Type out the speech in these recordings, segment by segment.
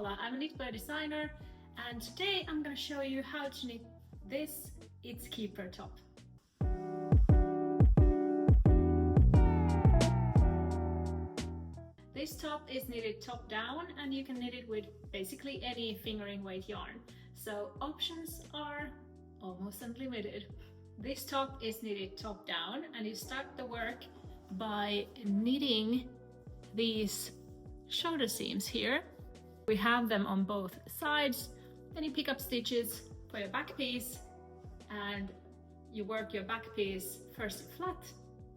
Paula. I'm a knitwear designer, and today I'm going to show you how to knit this It's Keeper top. This top is knitted top down, and you can knit it with basically any fingering weight yarn. So options are almost unlimited. This top is knitted top down, and you start the work by knitting these shoulder seams here. We have them on both sides. Then you pick up stitches for your back piece and you work your back piece first flat,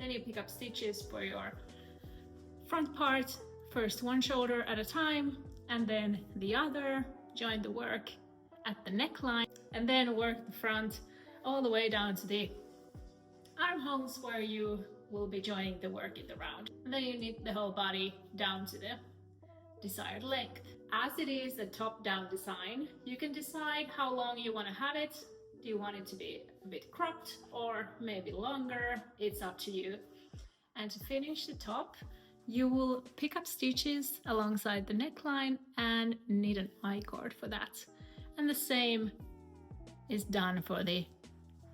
then you pick up stitches for your front part, first one shoulder at a time and then the other, join the work at the neckline and then work the front all the way down to the armholes where you will be joining the work in the round. And then you knit the whole body down to the desired length. As it is a top-down design, you can decide how long you want to have it. Do you want it to be a bit cropped or maybe longer? It's up to you. And to finish the top, you will pick up stitches alongside the neckline and knit an I-cord for that. And the same is done for the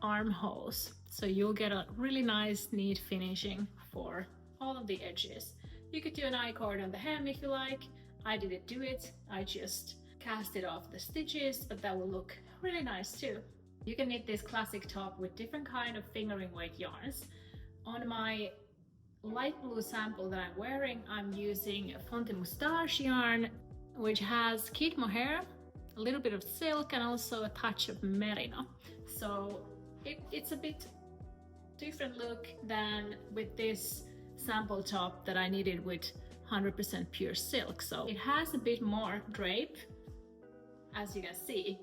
armholes. So you'll get a really nice, neat finishing for all of the edges. You could do an I-cord on the hem if you like. I didn't do it, I just cast it off the stitches, but that will look really nice too. You can knit this classic top with different kind of fingering weight yarns. On my light blue sample that I'm wearing, I'm using a Fonte Moustache yarn, which has kid mohair, a little bit of silk, and also a touch of merino. So it's a bit different look than with this sample top that I knitted with 100% pure silk. So it has a bit more drape, as you can see.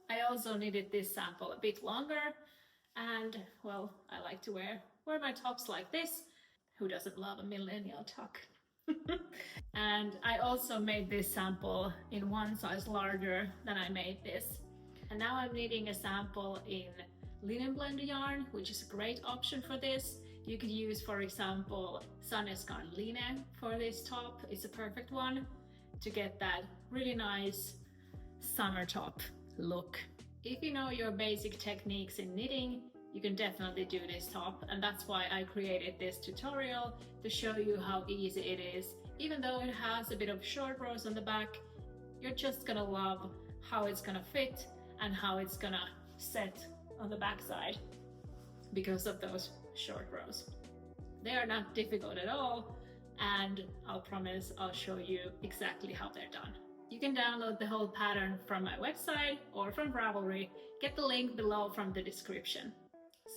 I also knitted this sample a bit longer, and well, I like to wear my tops like this. Who doesn't love a millennial tuck? And I also made this sample in one size larger than I made this. And now I'm knitting a sample in linen blend yarn, which is a great option for this. You could use, for example, Sandnesgarn Line for this top. It's a perfect one to get that really nice summer top look. If you know your basic techniques in knitting, you can definitely do this top, and that's why I created this tutorial to show you how easy it is. Even though it has a bit of short rows on the back, you're just gonna love how it's gonna fit and how it's gonna set on the back side because of those short rows. They are not difficult at all, and I'll promise I'll show you exactly how they're done. You can download the whole pattern from my website or from Ravelry. Get the link below from the description.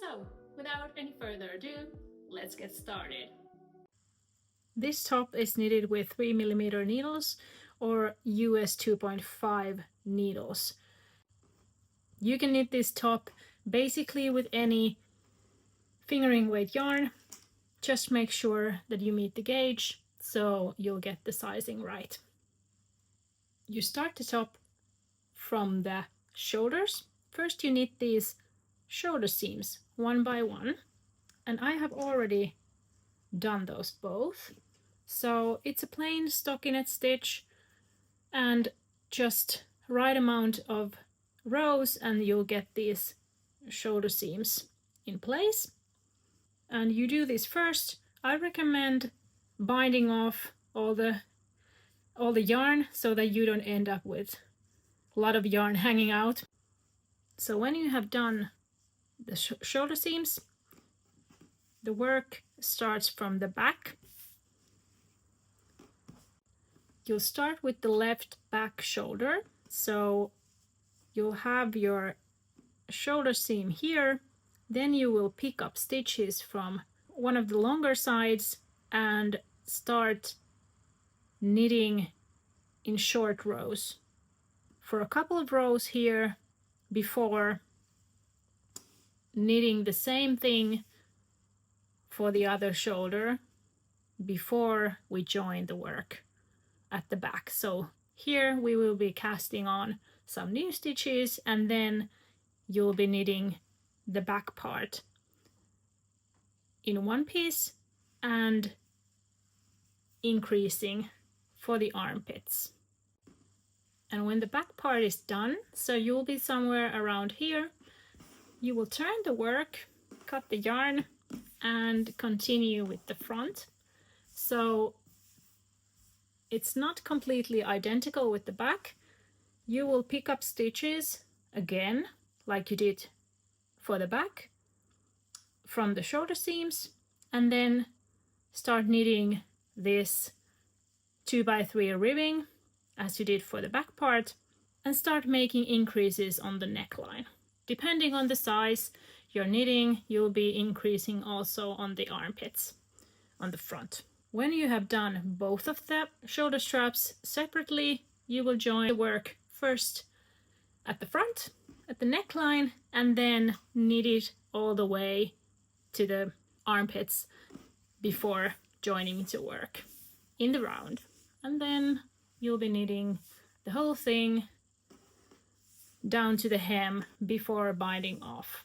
So, without any further ado, let's get started. This top is knitted with 3mm needles or US 2.5 needles. You can knit this top basically with any fingering weight yarn. Just make sure that you meet the gauge so you'll get the sizing right. You start the top from the shoulders. First you knit these shoulder seams one by one, and I have already done those both. So it's a plain stockinette stitch and just right amount of rows and you'll get these shoulder seams in place. And you do this first. I recommend binding off all the yarn so that you don't end up with a lot of yarn hanging out. So when you have done the shoulder seams, the work starts from the back. You'll start with the left back shoulder. So you'll have your shoulder seam here. Then you will pick up stitches from one of the longer sides and start knitting in short rows for a couple of rows here before knitting the same thing for the other shoulder before we join the work at the back. So here we will be casting on some new stitches and then you'll be knitting the back part in one piece and increasing for the armpits. And when the back part is done, so you'll be somewhere around here, you will turn the work, cut the yarn, and continue with the front. So it's not completely identical with the back. You will pick up stitches again, like you did for the back, from the shoulder seams, and then start knitting this 2x3 ribbing as you did for the back part, and start making increases on the neckline. Depending on the size you're knitting, you'll be increasing also on the armpits on the front. When you have done both of the shoulder straps separately, you will join the work first at the front, at the neckline, and then knit it all the way to the armpits before joining to work in the round. And then you'll be knitting the whole thing down to the hem before binding off.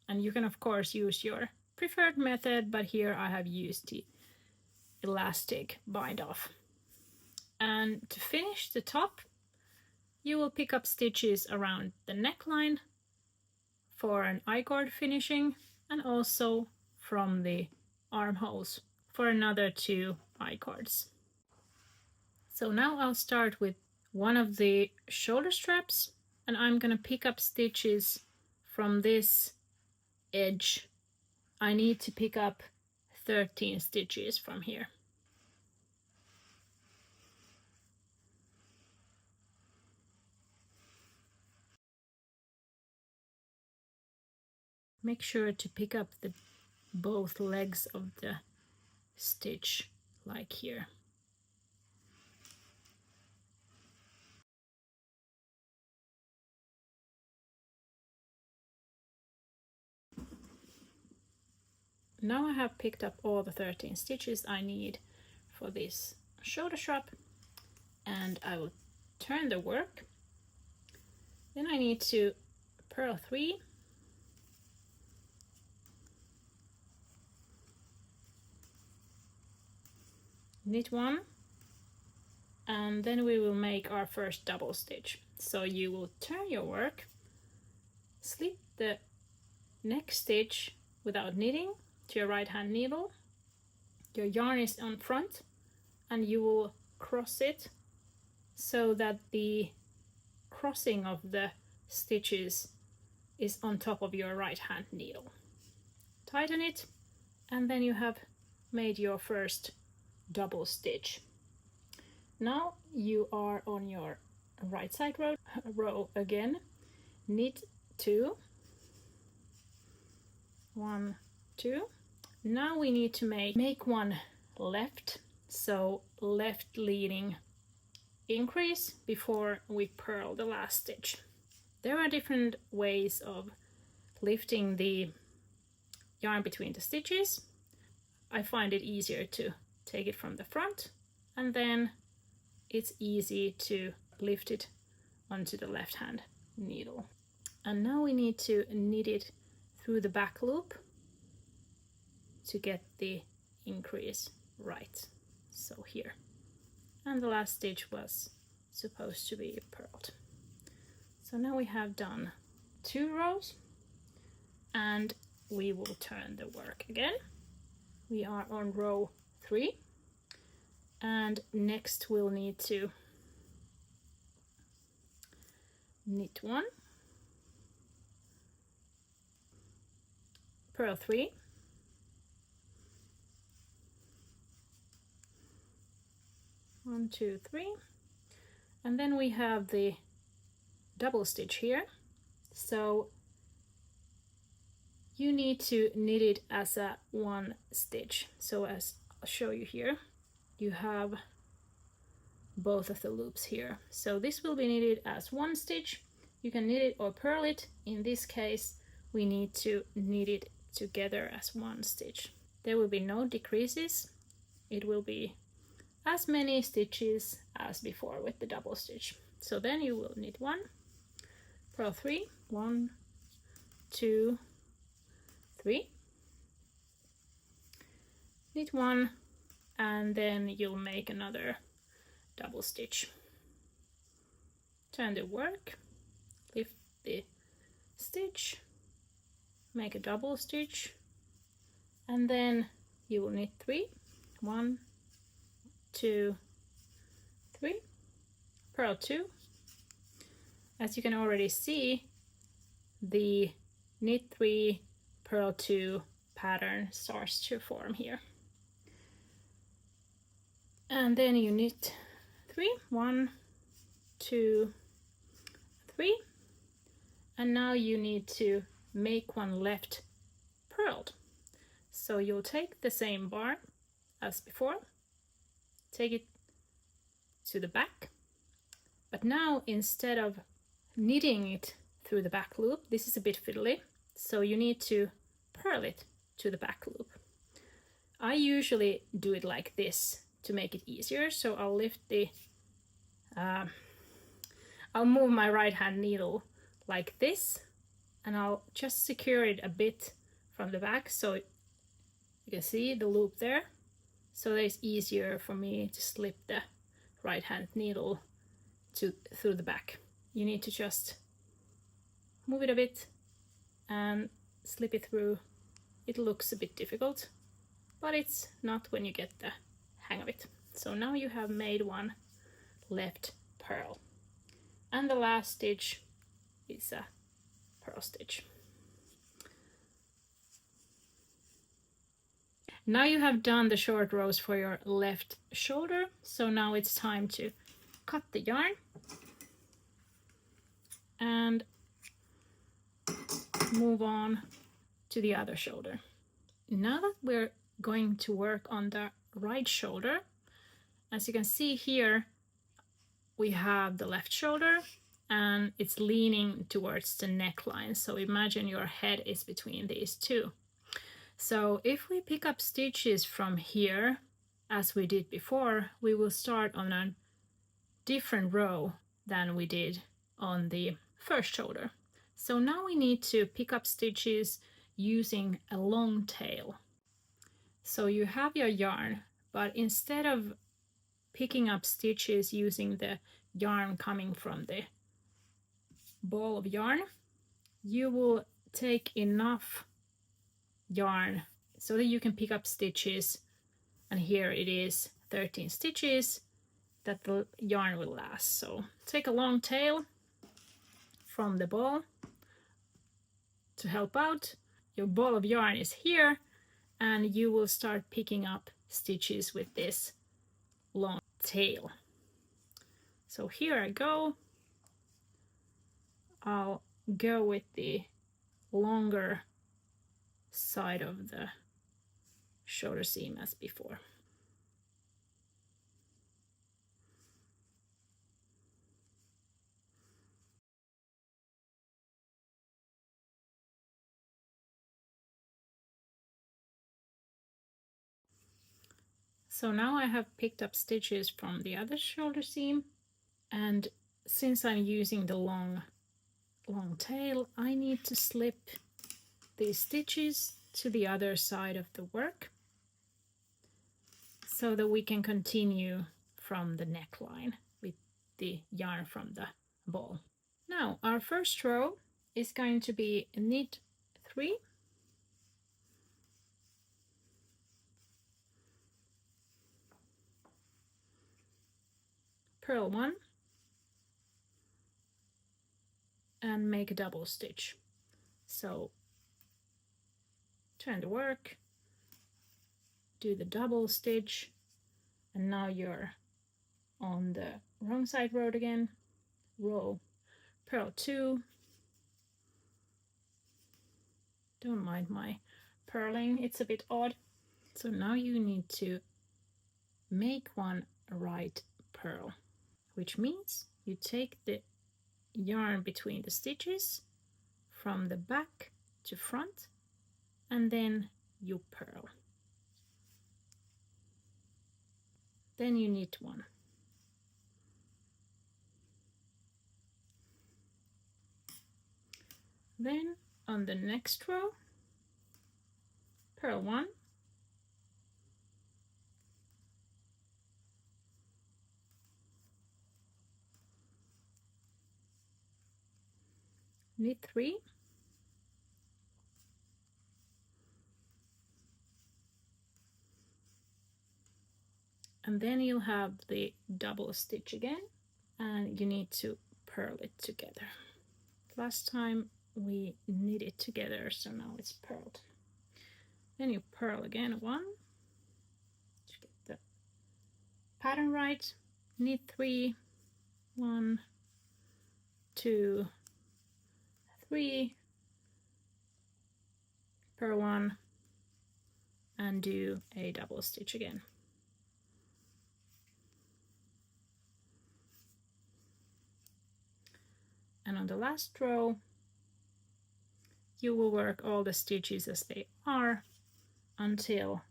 And you can of course use your preferred method, but here I have used the elastic bind off. And to finish the top, you will pick up stitches around the neckline for an I-cord finishing, and also from the armholes for another 2 I-cords. So now I'll start with one of the shoulder straps, and I'm gonna pick up stitches from this edge. I need to pick up 13 stitches from here. Make sure to pick up the both legs of the stitch, like here. Now I have picked up all the 13 stitches I need for this shoulder strap, and I will turn the work. Then I need to purl 3, knit 1, and then we will make our first double stitch. So you will turn your work, slip the next stitch without knitting to your right hand needle. Your yarn is on front, and you will cross it so that the crossing of the stitches is on top of your right hand needle. Tighten it, and then you have made your first double stitch. Now you are on your right side row again. Knit 2, 1, 2. Now we need to make one left, so left leading increase before we purl the last stitch. There are different ways of lifting the yarn between the stitches. I find it easier to take it from the front, and then it's easy to lift it onto the left hand needle. And now we need to knit it through the back loop to get the increase right. So here. And the last stitch was supposed to be purled. So now we have done 2 rows, and we will turn the work again. We are on row 3, and next we'll need to knit 1, purl 3, one, 2, 3, and then we have the double stitch here. So you need to knit it as a 1 stitch. So as I'll show you here, you have both of the loops here. So this will be knitted as 1 stitch. You can knit it or purl it. In this case, we need to knit it together as 1 stitch. There will be no decreases. It will be as many stitches as before with the double stitch. So then you will knit 1, purl 3, 1, 2, 3, knit 1, and then you'll make another double stitch. turn the work, lift the stitch, make a double stitch, and then you will knit 3, 1, 2, 3, purl 2. As you can already see, the knit 3, purl 2 pattern starts to form here. And then you knit 3, 1, 2, 3, and now you need to make one left purled. So you'll take the same bar as before, take it to the back, but now instead of knitting it through the back loop, this is a bit fiddly, so you need to purl it to the back loop. I usually do it like this to make it easier, so I'll lift the I'll move my right hand needle like this, and I'll just secure it a bit from the back so you can see the loop there, so that it's easier for me to slip the right hand needle through the back. You need to just move it a bit and slip it through. It looks a bit difficult, but it's not when you get the hang of it. So now you have made one left purl, and the last stitch is a purl stitch. Now you have done the short rows for your left shoulder, so now it's time to cut the yarn and move on to the other shoulder. Now that we're going to work on the right shoulder, as you can see here, we have the left shoulder and it's leaning towards the neckline. So imagine your head is between these two. So if we pick up stitches from here, as we did before, we will start on a different row than we did on the first shoulder. So now we need to pick up stitches using a long tail. So you have your yarn, but instead of picking up stitches using the yarn coming from the ball of yarn, you will take enough yarn so that you can pick up stitches, and here it is 13 stitches that the yarn will last. So take a long tail from the ball to help out. Your ball of yarn is here, and you will start picking up stitches with this long tail. So here I go. I'll go with the longer side of the shoulder seam as before. So now I have picked up stitches from the other shoulder seam, and since I'm using the long tail, I need to slip these stitches to the other side of the work so that we can continue from the neckline with the yarn from the ball. Now our first row is going to be knit 3, purl 1, and make a double stitch. So turn the work, do the double stitch, and now you're on the wrong side row again. Row, purl 2. Don't mind my purling, it's a bit odd. So now you need to make one right purl, which means you take the yarn between the stitches from the back to front, and then you purl. Then you knit 1. Then on the next row, purl 1, knit 3, and then you'll have the double stitch again, and you need to purl it together. Last time we knit it together, so now it's purled. Then you purl again 1 to get the pattern right. Knit 3, 1, 2, 3, purl 1, and do a double stitch again. And on the last row, you will work all the stitches as they are until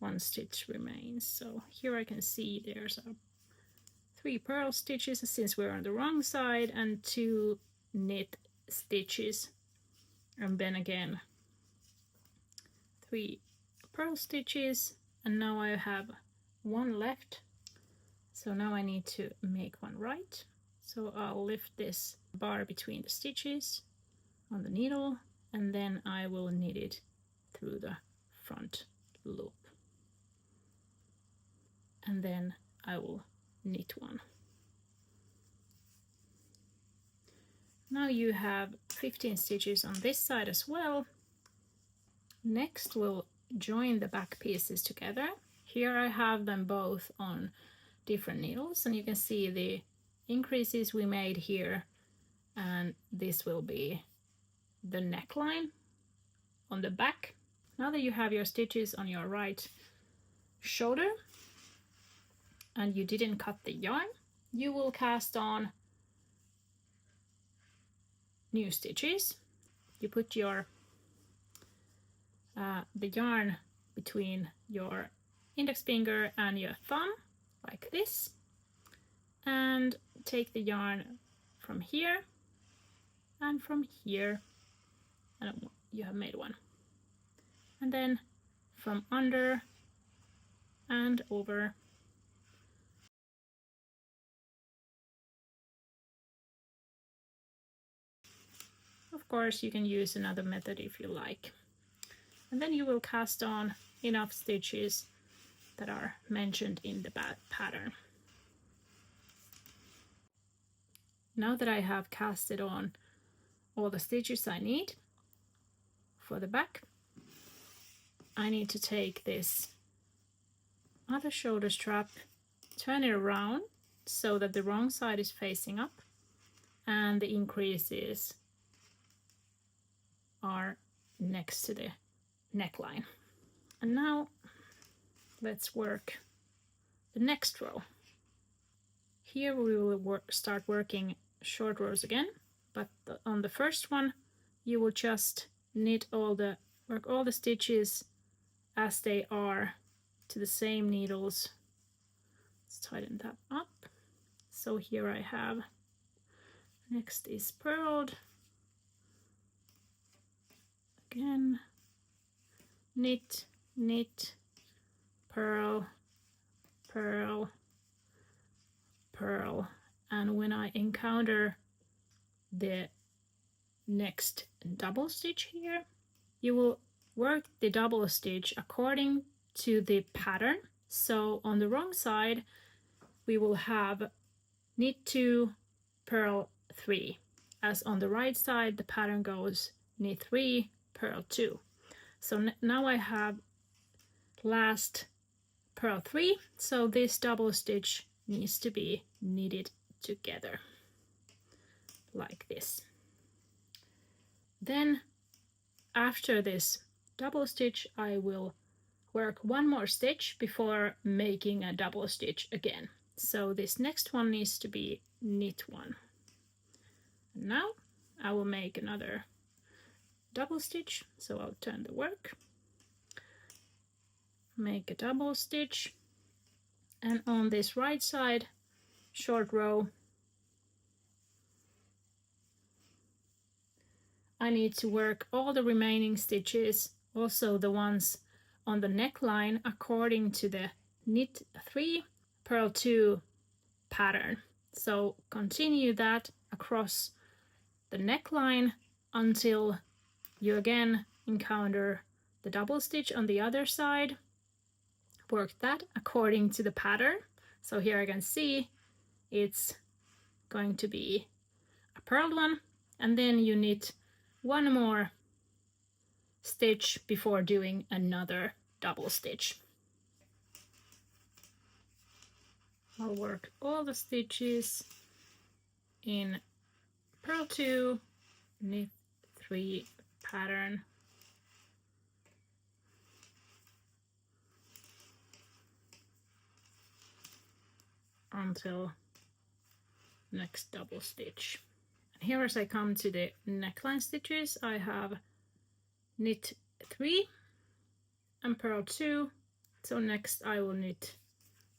1 stitch remains. So here I can see there's 3 purl stitches since we're on the wrong side, and 2 knit stitches, and then again 3 purl stitches, and now I have 1 left. So now I need to make one right. So I'll lift this bar between the stitches on the needle, and then I will knit it through the front loop. And then I will knit 1. Now you have 15 stitches on this side as well. Next we'll join the back pieces together. Here I have them both on different needles, and you can see the increases we made here, and this will be the neckline on the back. Now that you have your stitches on your right shoulder and you didn't cut the yarn, you will cast on new stitches. You put your the yarn between your index finger and your thumb like this, and take the yarn from here and from here, and you have made one, and then from under and over. Of course, you can use another method if you like. And then you will cast on enough stitches that are mentioned in the pattern. Now that I have casted on all the stitches I need for the back, I need to take this other shoulder strap, turn it around so that the wrong side is facing up and the increases are next to the neckline. And now let's work the next row. Here we will start working short rows again, but on the first one you will just knit work all the stitches as they are to the same needles. Let's tighten that up. So here I have, next is purled, again knit, knit, purl, purl, purl, and when I encounter the next double stitch here, you will work the double stitch according to the pattern. So on the wrong side we will have knit 2, purl 3, as on the right side the pattern goes knit 3, purl 2. So now I have last purl 3, so this double stitch needs to be knitted together like this. Then after this double stitch I will work 1 more stitch before making a double stitch again. So this next one needs to be knit 1. And now I will make another double stitch, so I'll turn the work, make a double stitch, and on this right side short row I need to work all the remaining stitches, also the ones on the neckline, according to the knit 3, purl 2 pattern. So continue that across the neckline until you again encounter the double stitch on the other side. Work that according to the pattern. So here I can see it's going to be a purled one, and then you knit one more stitch before doing another double stitch. I'll work all the stitches in purl 2, knit 3 pattern. Until next double stitch. And here as I come to the neckline stitches, I have knit 3 and purl 2. So next I will knit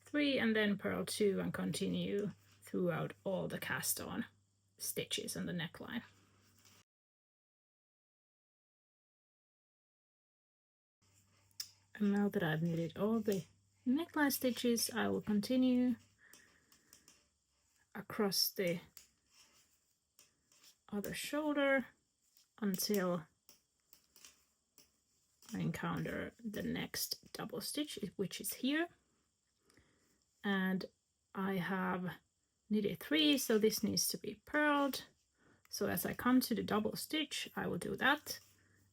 3 and then purl 2 and continue throughout all the cast on stitches on the neckline. And now that I've knitted all the neckline stitches, I will continue across the other shoulder until I encounter the next double stitch, which is here. And I have knitted 3, so this needs to be purled. So as I come to the double stitch, I will do that,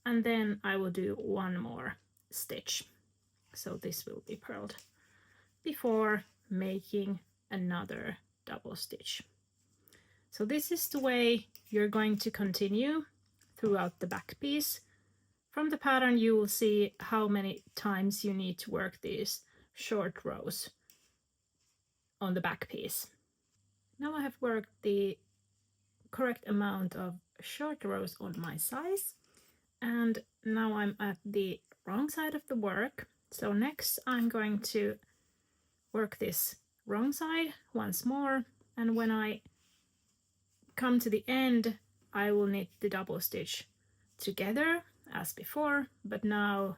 and then I will do one more stitch. So this will be purled before making another double stitch. So this is the way you're going to continue throughout the back piece. From the pattern you will see how many times you need to work these short rows on the back piece. Now I have worked the correct amount of short rows on my size, and now I'm at the wrong side of the work. So next I'm going to work this wrong side once more, and when I come to the end I will knit the double stitch together as before, but now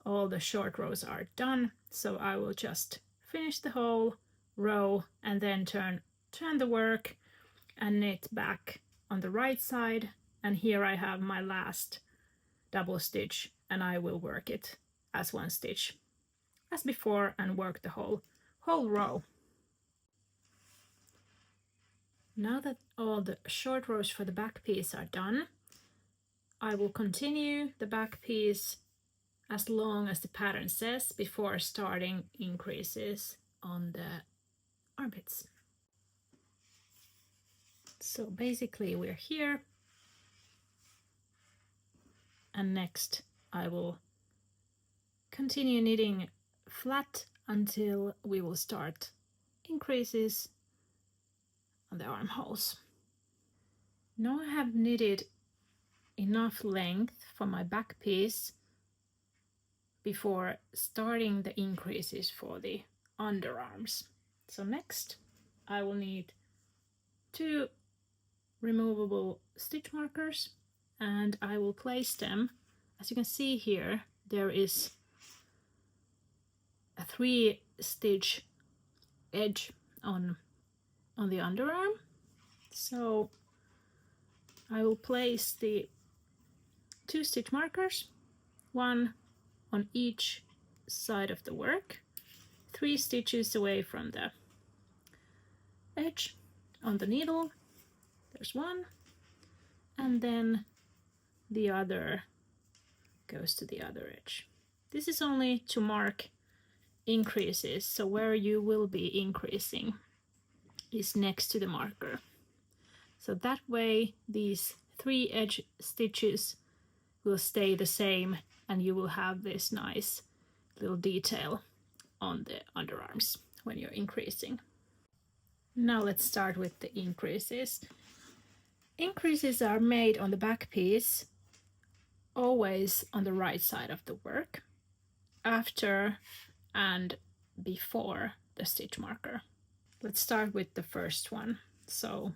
all the short rows are done, so I will just finish the whole row and then turn the work and knit back on the right side, and here I have my last double stitch and I will work it as one stitch as before and work the whole row. Now that all the short rows for the back piece are done, I will continue the back piece as long as the pattern says before starting increases on the armpits. So basically we're here, and next I will continue knitting flat until we will start increases on the armholes. Now I have knitted enough length for my back piece before starting the increases for the underarms. So next I will need 2 removable stitch markers, and I will place them. As you can see here, there is a 3 stitch edge on the underarm. So I will place the 2 stitch markers, one on each side of the work, 3 stitches away from the edge on the needle. There's one, and then the other goes to the other edge. This is only to mark increases, so where you will be increasing is next to the marker. So that way these 3 edge stitches will stay the same and you will have this nice little detail on the underarms when you're increasing. Now let's start with the increases. Increases are made on the back piece always on the right side of the work, after and before the stitch marker. Let's start with the first one. So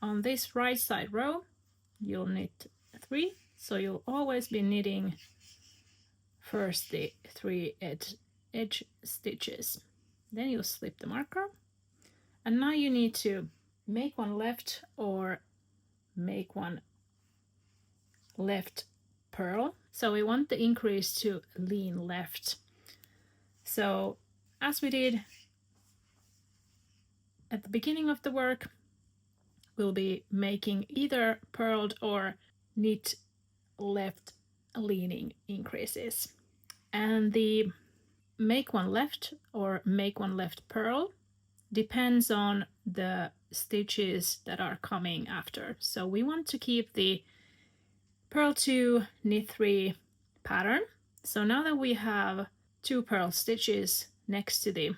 on this right side row you'll knit 3, so you'll always be knitting first the 3 edge stitches, then you'll slip the marker, and now you need to make one left or make one left purl. So we want the increase to lean left. So as we did at the beginning of the work, we'll be making either purled or knit left leaning increases. And the make one left or make one left purl depends on the stitches that are coming after. So we want to keep the purl 2 knit 3 pattern. So now that we have 2 purl stitches next to the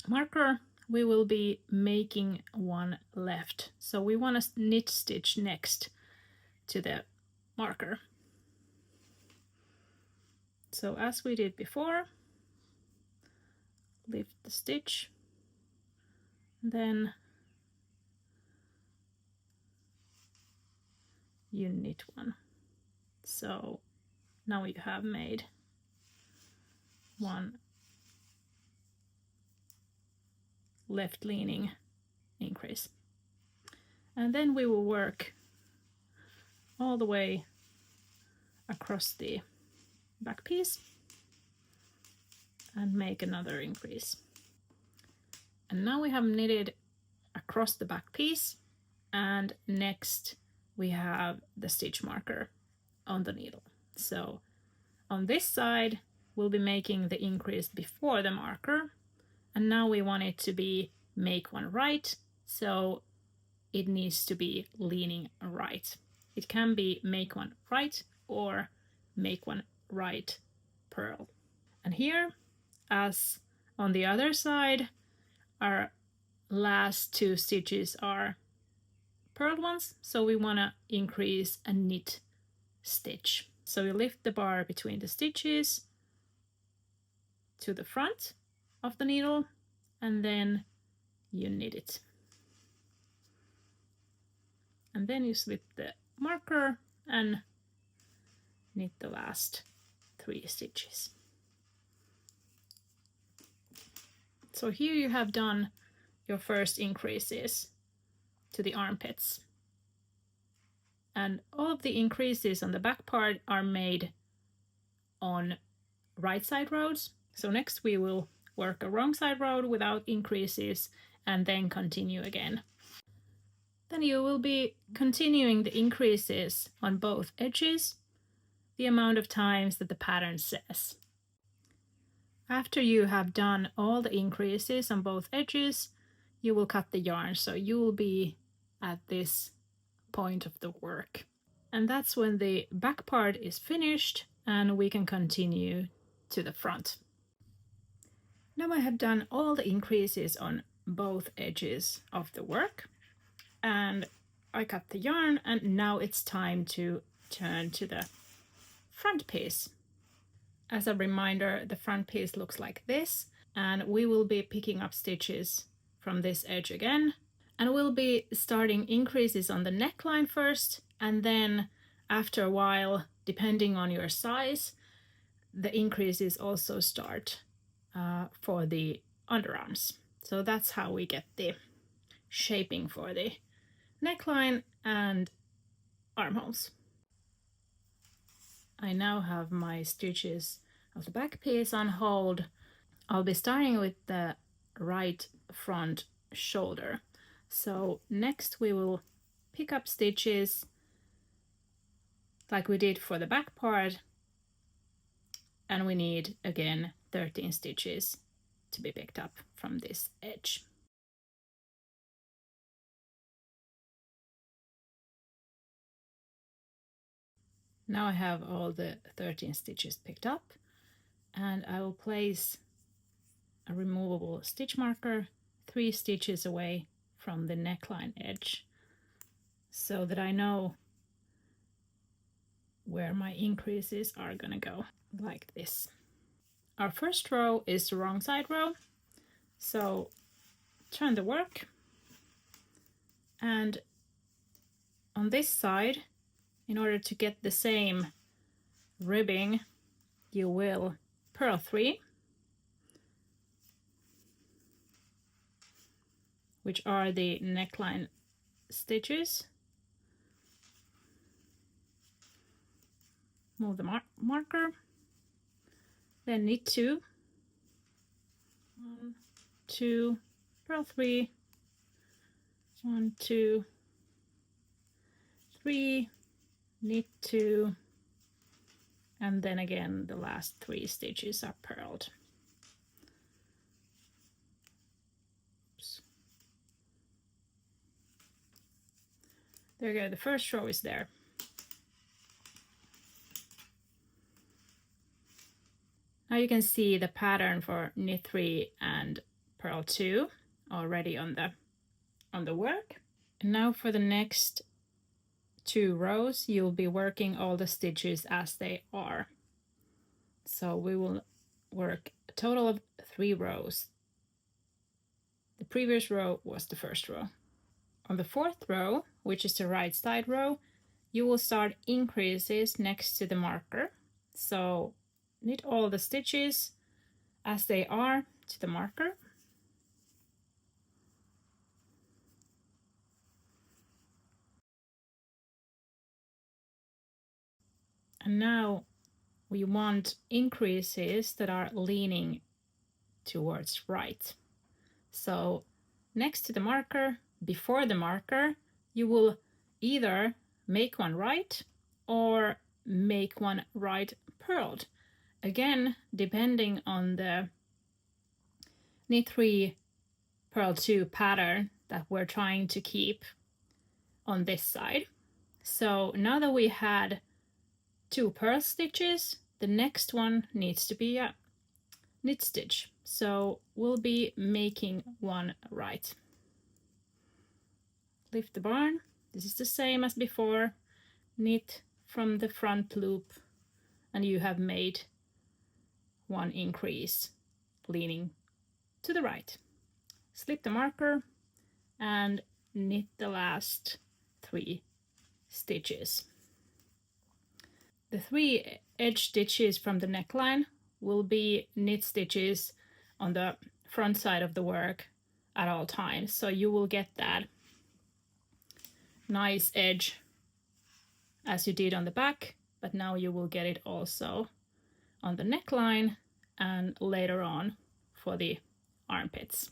marker, we will be making one left. So we want to knit stitch next to the marker. So as we did before, lift the stitch, then you knit one. So now you have made one left leaning increase. And then we will work all the way across the back piece and make another increase. And now we have knitted across the back piece, and next we have the stitch marker on the needle. So on this side we'll be making the increase before the marker, and now we want it to be make one right, so it needs to be leaning right. It can be make one right or make one right purl. And here, as on the other side, our last 2 stitches are purled ones, so we want to increase a knit stitch. So you lift the bar between the stitches to the front of the needle, and then you knit it. And then you slip the marker and knit the last 3 stitches. So here you have done your first increases to the armpits. And all of the increases on the back part are made on right side rows. So next we will work a wrong side row without increases and then continue again. Then you will be continuing the increases on both edges the amount of times that the pattern says. After you have done all the increases on both edges, you will cut the yarn, so you will be at this point of the work. And that's when the back part is finished and we can continue to the front. Now I have done all the increases on both edges of the work, and I cut the yarn, and now it's time to turn to the front piece. As a reminder, the front piece looks like this, and we will be picking up stitches from this edge again, and we'll be starting increases on the neckline first, and then after a while, depending on your size, the increases also start for the underarms. So that's how we get the shaping for the neckline and armholes. I now have my stitches of the back piece on hold. I'll be starting with the right front shoulder. So next we will pick up stitches like we did for the back part, and we need again 13 stitches to be picked up from this edge. Now I have all the 13 stitches picked up, and I will place a removable stitch marker 3 stitches away from the neckline edge so that I know where my increases are gonna go, like this. Our first row is the wrong side row, so turn the work, and on this side, in order to get the same ribbing, you will purl 3, which are the neckline stitches, move the marker, then knit 2, 1, 2, purl 3, 1, 2, 3, knit 2, and then again the last 3 stitches are purled. Oops. There you go, the first row is there. Now you can see the pattern for knit 3 and purl 2 already on the work. And now for the next 2 rows, you'll be working all the stitches as they are. So we will work a total of 3 rows. The previous row was the first row. On the 4th row, which is the right side row, you will start increases next to the marker. So knit all the stitches as they are to the marker. And now we want increases that are leaning towards right. So next to the marker, before the marker, you will either make one right or make one right purled. Again, depending on the knit 3 purl 2 pattern that we're trying to keep on this side. So now that we had 2 purl stitches, the next one needs to be a knit stitch. So we'll be making one right. Lift the barn. This is the same as before. Knit from the front loop and you have made one increase leaning to the right. Slip the marker and knit the last 3 stitches. The 3 edge stitches from the neckline will be knit stitches on the front side of the work at all times. So you will get that nice edge as you did on the back, but now you will get it also on the neckline and later on for the armpits.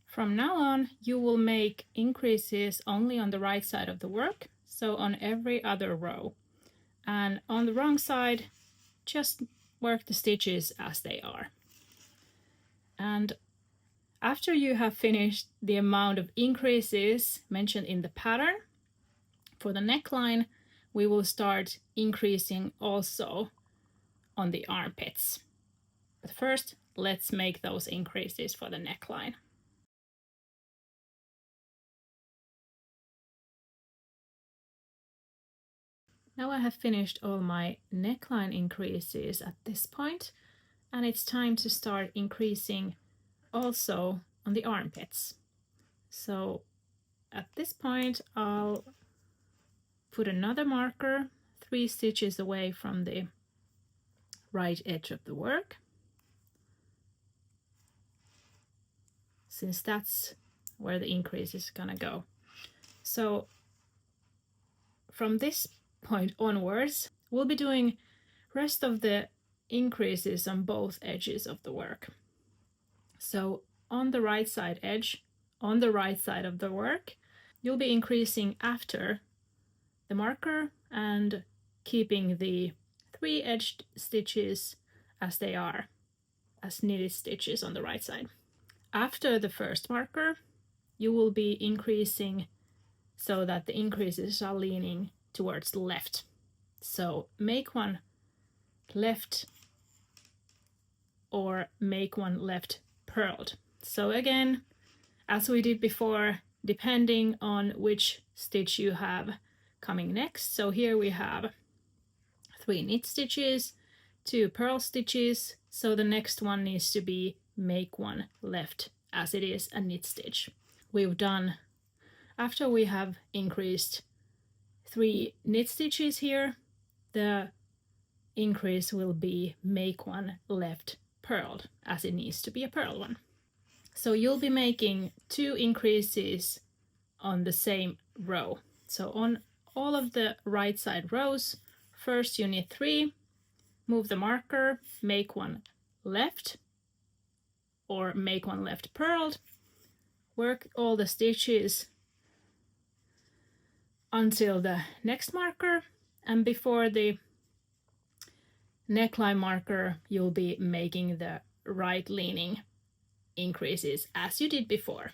From now on, you will make increases only on the right side of the work, so on every other row. And on the wrong side, just work the stitches as they are. And after you have finished the amount of increases mentioned in the pattern, for the neckline, we will start increasing also on the armpits. But first, let's make those increases for the neckline. Now I have finished all my neckline increases at this point, and it's time to start increasing also on the armpits. So at this point, I'll put another marker 3 stitches away from the right edge of the work, since that's where the increase is gonna go. So from this point onwards, we'll be doing rest of the increases on both edges of the work. So on the right side edge, on the right side of the work, you'll be increasing after the marker and keeping the 3 edged stitches as they are, as knitted stitches on the right side. After the first marker, you will be increasing so that the increases are leaning towards the left. So make one left or make one left purled. So again, as we did before, depending on which stitch you have coming next. So here we have 3 knit stitches, 2 purl stitches. So the next one needs to be make one left, as it is a knit stitch. We've done, after we have increased 3 knit stitches here, the increase will be make one left purled, as it needs to be a purl one. So you'll be making 2 increases on the same row. So on all of the right side rows, First you knit 3, move the marker, make one left, or make one left purled, work all the stitches until the next marker, and before the neckline marker you'll be making the right leaning increases as you did before.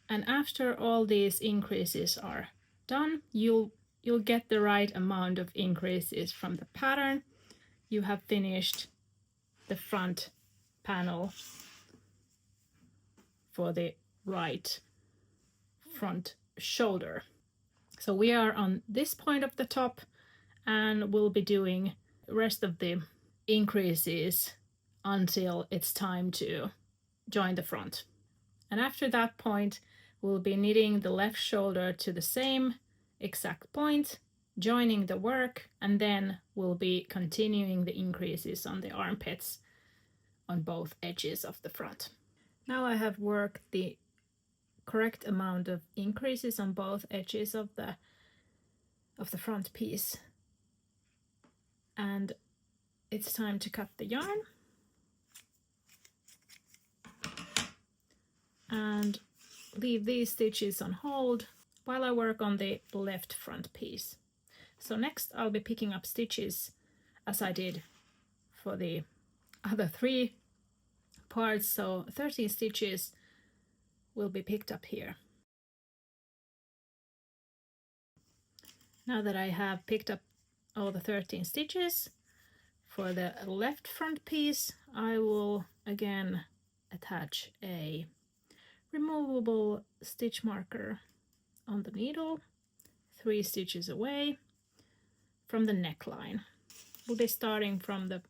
And after all these increases are done, you'll get the right amount of increases from the pattern. You have finished the front panel for the right front shoulder. So we are on this point of the top, and we'll be doing the rest of the increases until it's time to join the front. And after that point, we'll be knitting the left shoulder to the same exact point, joining the work, and then we'll be continuing the increases on the armpits on both edges of the front. Now I have worked the correct amount of increases on both edges of the front piece, and it's time to cut the yarn. And leave these stitches on hold while I work on the left front piece. So next I'll be picking up stitches as I did for the other 3 parts, so 13 stitches will be picked up here. Now that I have picked up all the 13 stitches for the left front piece, I will again attach a removable stitch marker on the needle 3 stitches away from the neckline. We'll be starting from the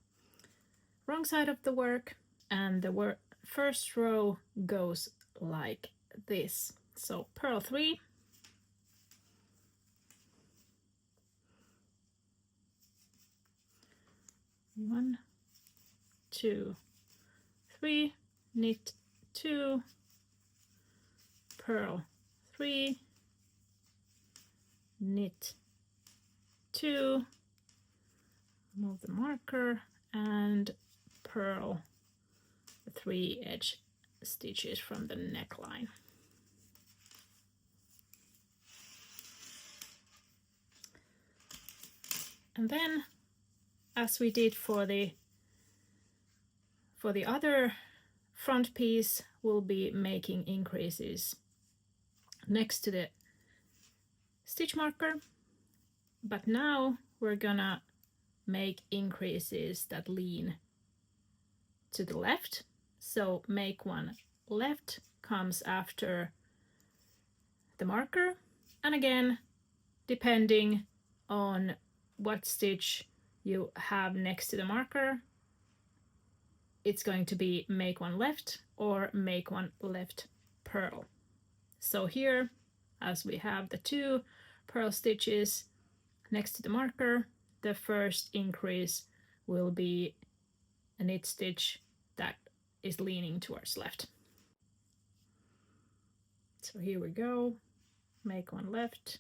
wrong side of the work, and the first row goes like this. So purl 3, 1, 2, 3, knit 2, purl 3, knit 2, move the marker, and purl the 3 edge stitches from the neckline. And then, as we did for the other front piece, we'll be making increases next to the stitch marker, but now we're gonna make increases that lean to the left. So make one left comes after the marker, and again, depending on what stitch you have next to the marker, it's going to be make one left or make one left purl. So here, as we have the 2 purl stitches next to the marker, the first increase will be a knit stitch that is leaning towards left. So here we go, make one left,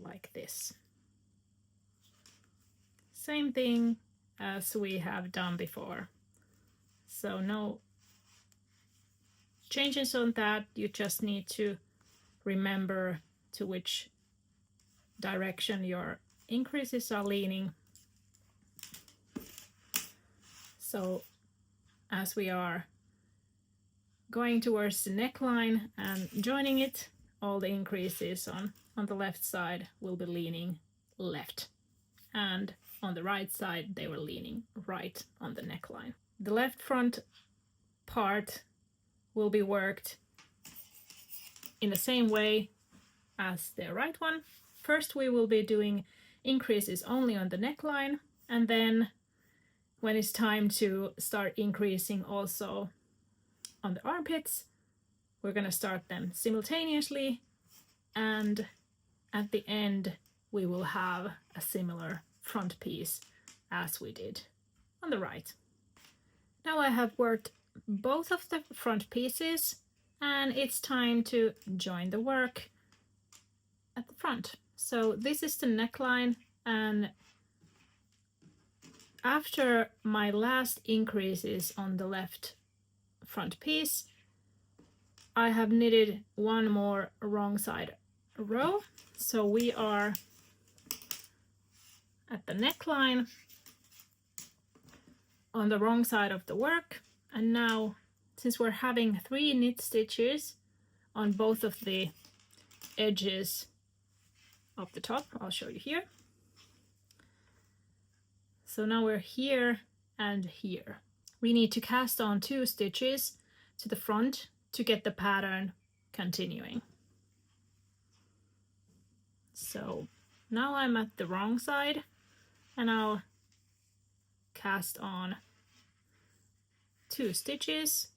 like this. Same thing as we have done before. So no changes on that, you just need to remember to which direction your increases are leaning. So as we are going towards the neckline and joining it, all the increases on the left side will be leaning left, and on the right side they were leaning right on the neckline. The left front part will be worked in the same way as the right one. First we will be doing increases only on the neckline, and then when it's time to start increasing also on the armpits, we're going to start them simultaneously, and at the end we will have a similar front piece as we did on the right. Now I have worked both of the front pieces, and it's time to join the work at the front. So this is the neckline, and after my last increases on the left front piece, I have knitted one more wrong side row. So we are at the neckline on the wrong side of the work, and now since we're having 3 knit stitches on both of the edges of the top, I'll show you here. So now we're here and here. We need to cast on 2 stitches to the front to get the pattern continuing. So now I'm at the wrong side, and I'll cast on 2 stitches,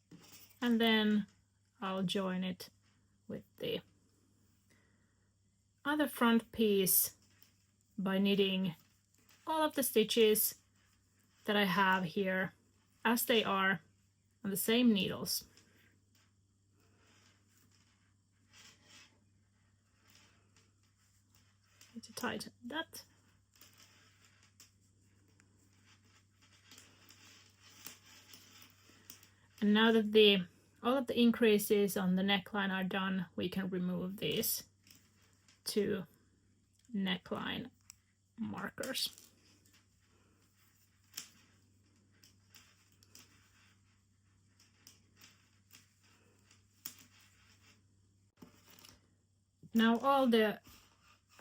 and then I'll join it with the other front piece by knitting all of the stitches that I have here as they are on the same needles. Need to tighten that. And now that all of the increases on the neckline are done, we can remove these 2 neckline markers. Now all the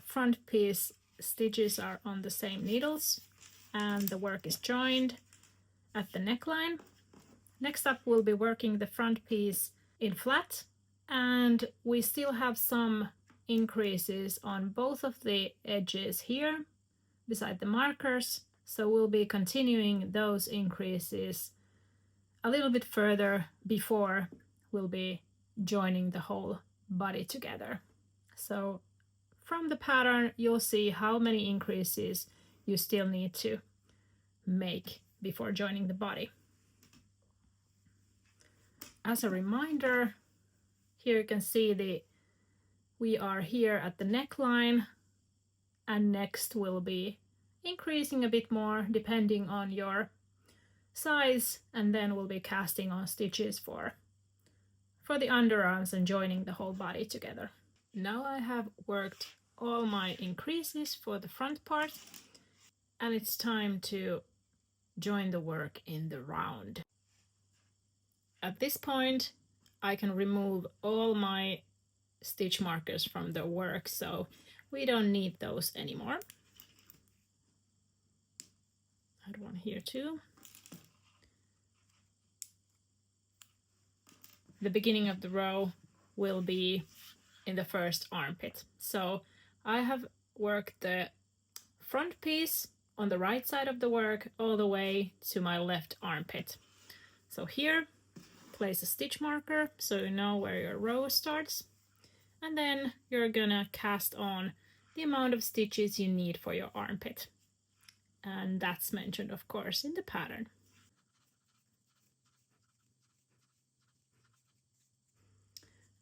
front piece stitches are on the same needles, and the work is joined at the neckline. Next up, we'll be working the front piece in flat, and we still have some increases on both of the edges here beside the markers, so we'll be continuing those increases a little bit further before we'll be joining the whole body together. So from the pattern, you'll see how many increases you still need to make before joining the body. As a reminder, here you can see we are here at the neckline, and next we'll be increasing a bit more depending on your size, and then we'll be casting on stitches for the underarms and joining the whole body together. Now I have worked all my increases for the front part, and it's time to join the work in the round. At this point, I can remove all my stitch markers from the work, so we don't need those anymore. Add one here too. The beginning of the row will be in the first armpit. So I have worked the front piece on the right side of the work all the way to my left armpit. So here, place a stitch marker so you know where your row starts, and then you're gonna cast on the amount of stitches you need for your armpit, and that's mentioned of course in the pattern.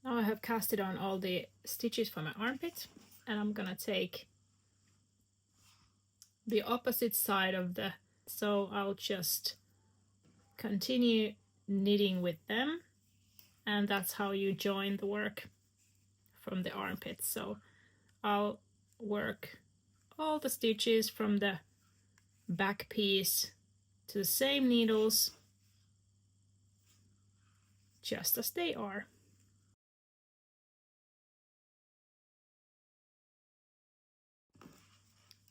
Now I have casted on all the stitches for my armpit, and I'm gonna take the opposite side of so I'll just continue knitting with them, and that's how you join the work from the armpit. So I'll work all the stitches from the back piece to the same needles, just as they are.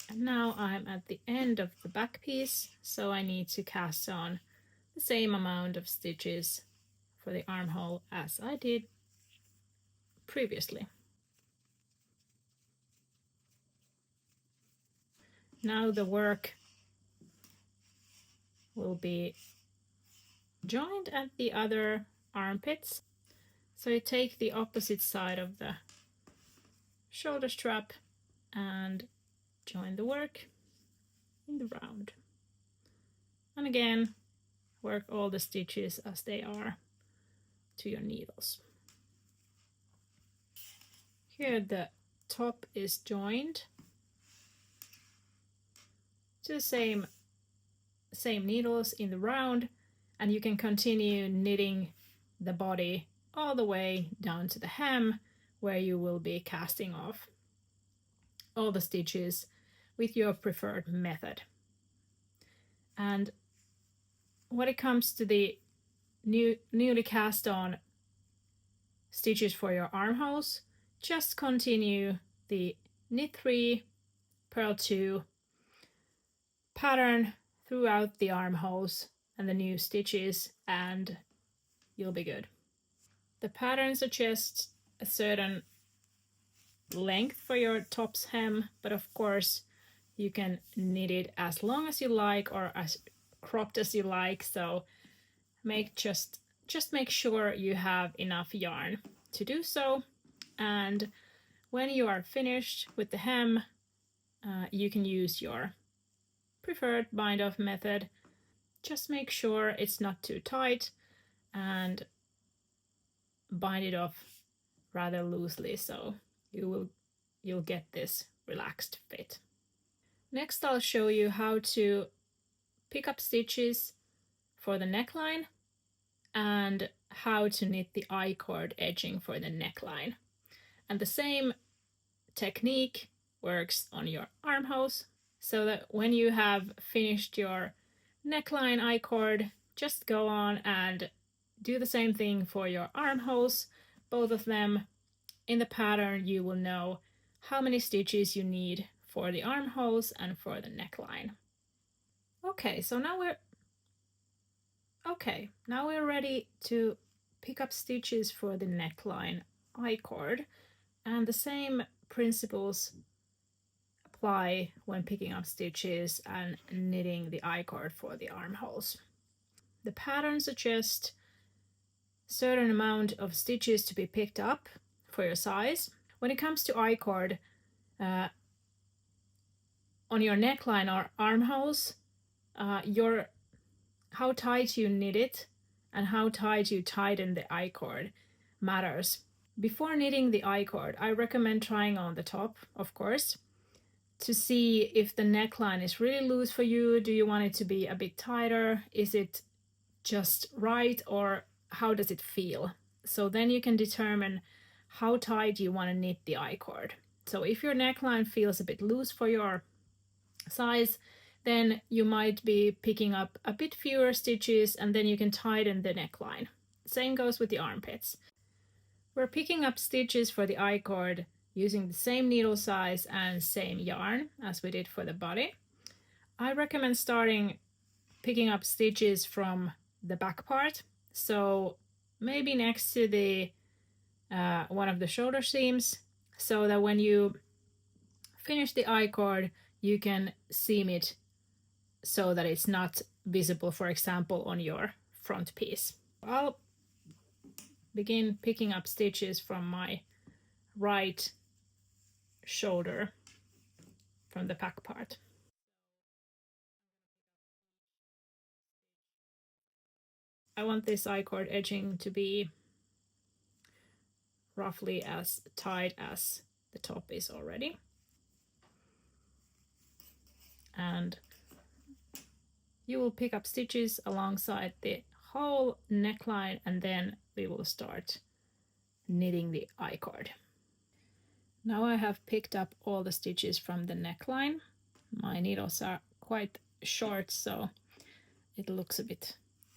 And now I'm at the end of the back piece, so I need to cast on the same amount of stitches for the armhole as I did previously. Now the work will be joined at the other armpits. So you take the opposite side of the shoulder strap and join the work in the round. And again, work all the stitches as they are to your needles. Here the top is joined to the same needles in the round, and you can continue knitting the body all the way down to the hem, where you will be casting off all the stitches with your preferred method. And when it comes to the newly cast on stitches for your armholes, just continue the knit 3, purl 2 pattern throughout the armholes and the new stitches, and you'll be good. The pattern suggests a certain length for your top's hem, but of course you can knit it as long as you like or as cropped as you like, so just make sure you have enough yarn to do so. And when you are finished with the hem, you can use your preferred bind off method. Just make sure it's not too tight and bind it off rather loosely, so you'll get this relaxed fit. Next, I'll show you how to pick up stitches for the neckline and how to knit the I-cord edging for the neckline. And the same technique works on your armholes, so that when you have finished your neckline I-cord, just go on and do the same thing for your armholes, both of them. In the pattern, you will know how many stitches you need for the armholes and for the neckline. Okay, so now we're ready to pick up stitches for the neckline I-cord, and the same principles apply when picking up stitches and knitting the I-cord for the armholes. The pattern suggests a certain amount of stitches to be picked up for your size. When it comes to I-cord, on your neckline or armholes, how tight you knit it and how tight you tighten the I-cord matters. Before knitting the I-cord, I recommend trying on the top, of course, to see if the neckline is really loose for you. Do you want it to be a bit tighter? Is it just right, or how does it feel? So then you can determine how tight you want to knit the I-cord. So if your neckline feels a bit loose for your size, then you might be picking up a bit fewer stitches, and then you can tighten the neckline. Same goes with the armpits. We're picking up stitches for the I-cord using the same needle size and same yarn as we did for the body. I recommend starting picking up stitches from the back part, so maybe next to the one of the shoulder seams, so that when you finish the I-cord, you can seam it so that it's not visible, for example, on your front piece. I'll begin picking up stitches from my right shoulder from the back part. I want this I-cord edging to be roughly as tight as the top is already. And you will pick up stitches alongside the whole neckline, and then we will start knitting the I-cord. Now I have picked up all the stitches from the neckline. My needles are quite short, so it looks a bit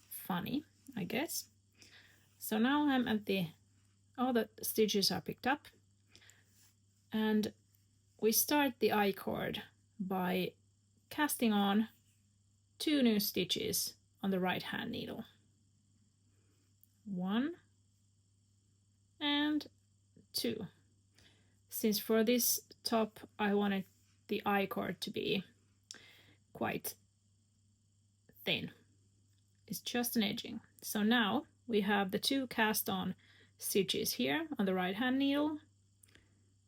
funny, I guess. So now I'm at all the stitches are picked up, and we start the I-cord by casting on 2 new stitches on the right hand needle. 1 and 2. Since for this top I wanted the I-cord to be quite thin, it's just an edging. So now we have the 2 cast on stitches here on the right hand needle.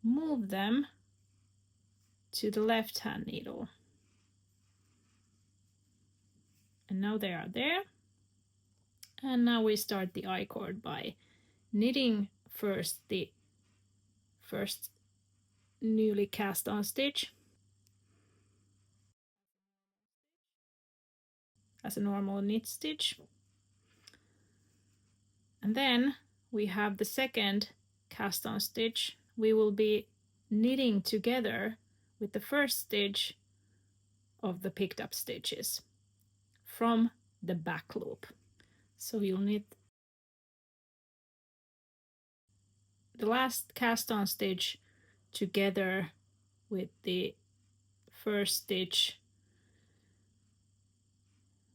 Move them to the left hand needle, and now they are there. And now we start the I-cord by knitting first the first newly cast on stitch as a normal knit stitch. And then we have the second cast on stitch. We will be knitting together with the first stitch of the picked up stitches from the back loop. So you'll knit the last cast on stitch together with the first stitch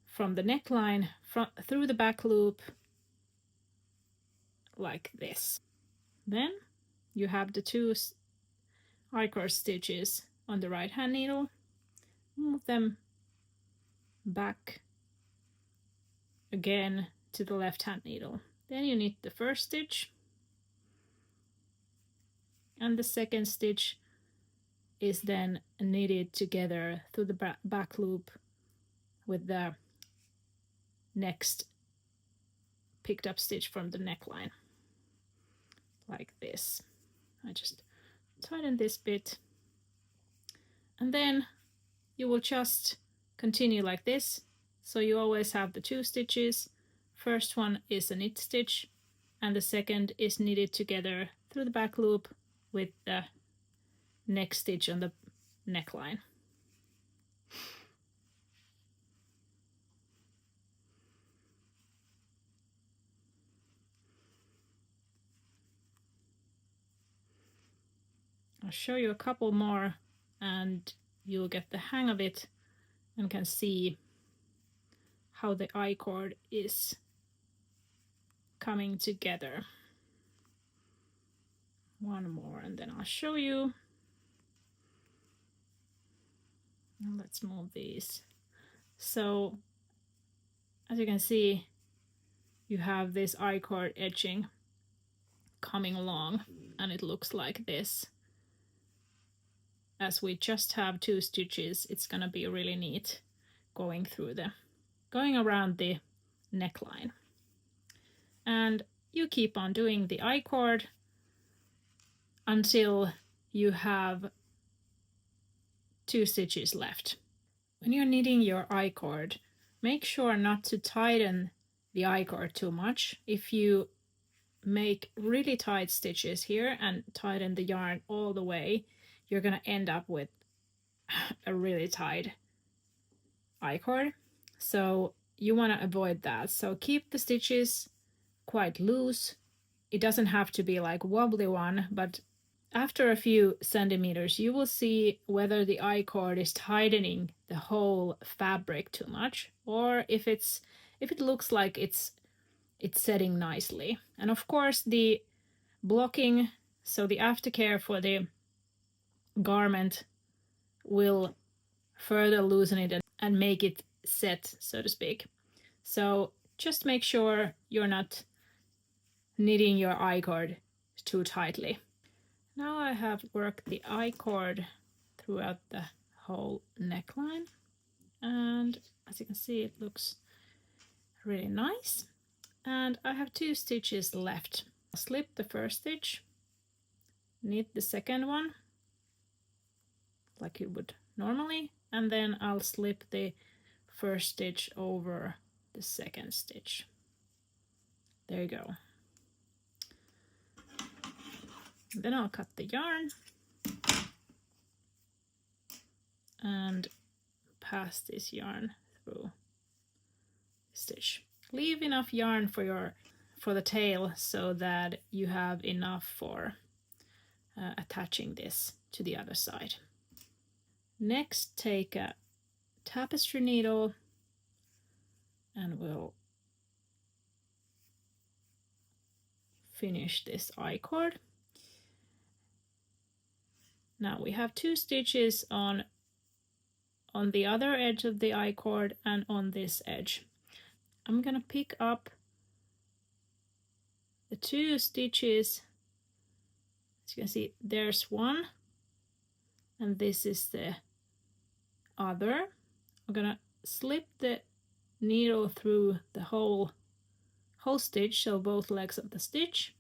from the neckline through the back loop like this. Then you have the two I-cord stitches on the right hand needle. Move them back again to the left hand needle. Then you knit the first stitch, and the second stitch is then knitted together through the back loop with the next picked up stitch from the neckline like this. I just tighten this bit, and then you will just continue like this. So you always have the two stitches. First one is a knit stitch, and the second is knitted together through the back loop with the next stitch on the neckline. I'll show you a couple more and you'll get the hang of it and can see how the I-cord is coming together. One more and then I'll show you. Let's move these. So as you can see, you have this I-cord edging coming along, and it looks like this. As we just have two stitches, it's gonna be really neat going around the neckline. And you keep on doing the I-cord until you have two stitches left. When you're knitting your I-cord, make sure not to tighten the I-cord too much. If you make really tight stitches here and tighten the yarn all the way, you're gonna end up with a really tight I-cord. So you want to avoid that. So keep the stitches quite loose. It doesn't have to be like wobbly one, but after a few centimeters you will see whether the I-cord is tightening the whole fabric too much, or if it looks like it's setting nicely. And of course the blocking, so the aftercare for the garment, will further loosen it and make it set, so to speak. So just make sure you're not knitting your I-cord too tightly. Now I have worked the I-cord throughout the whole neckline, and as you can see it looks really nice. And I have two stitches left. I'll slip the first stitch, knit the second one like you would normally, and then I'll slip the first stitch over the second stitch. There you go. And then I'll cut the yarn and pass this yarn through the stitch. Leave enough yarn for the tail so that you have enough for attaching this to the other side. Next, take a tapestry needle and we'll finish this I-cord. Now we have two stitches on the other edge of the I-cord and on this edge. I'm gonna pick up the two stitches. As you can see, there's one and this is the other. I'm gonna slip the needle through the whole stitch, so both legs of the stitch,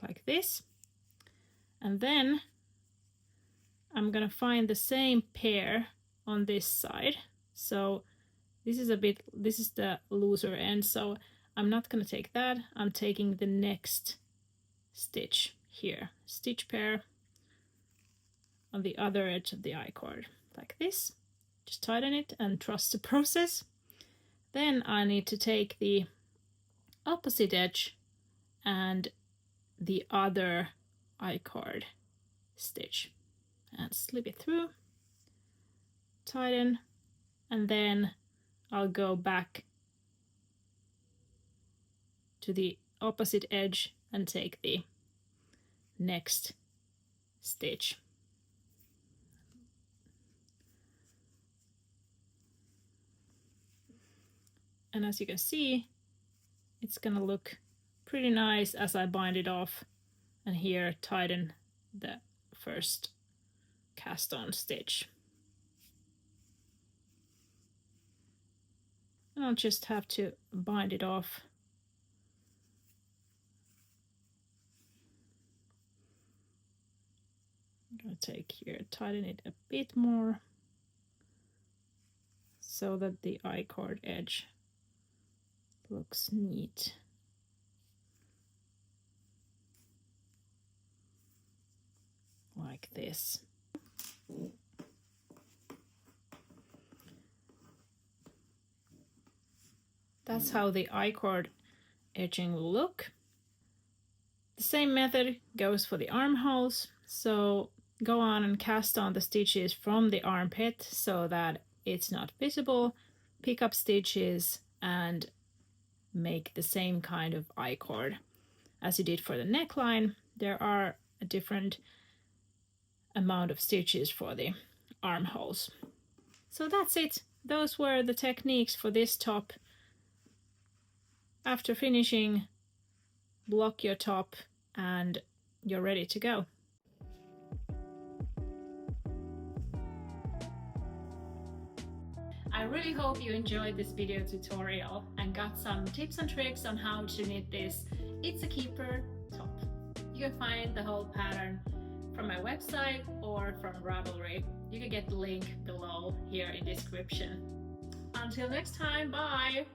like this. And then I'm gonna find the same pair on this side. So this is the looser end, so I'm not gonna take that. I'm taking the next stitch here, stitch pair on the other edge of the I-cord, like this. Just tighten it and trust the process. Then I need to take the opposite edge and the other I-cord stitch and slip it through, tighten, and then I'll go back to the opposite edge and take the next stitch. And as you can see, it's gonna look pretty nice as I bind it off and here tighten the first cast on stitch. And I'll just have to bind it off. I'm gonna take here, tighten it a bit more so that the I-cord edge looks neat. Like this. That's how the I-cord edging will look. The same method goes for the armholes. So go on and cast on the stitches from the armpit so that it's not visible. Pick up stitches and make the same kind of I-cord as you did for the neckline. There are a different amount of stitches for the armholes. So that's it. Those were the techniques for this top. After finishing, block your top and you're ready to go. I really hope you enjoyed this video tutorial and got some tips and tricks on how to knit this It's a Keeper top. You can find the whole pattern from my website or from Ravelry. You can get the link below here in description. Until next time, bye!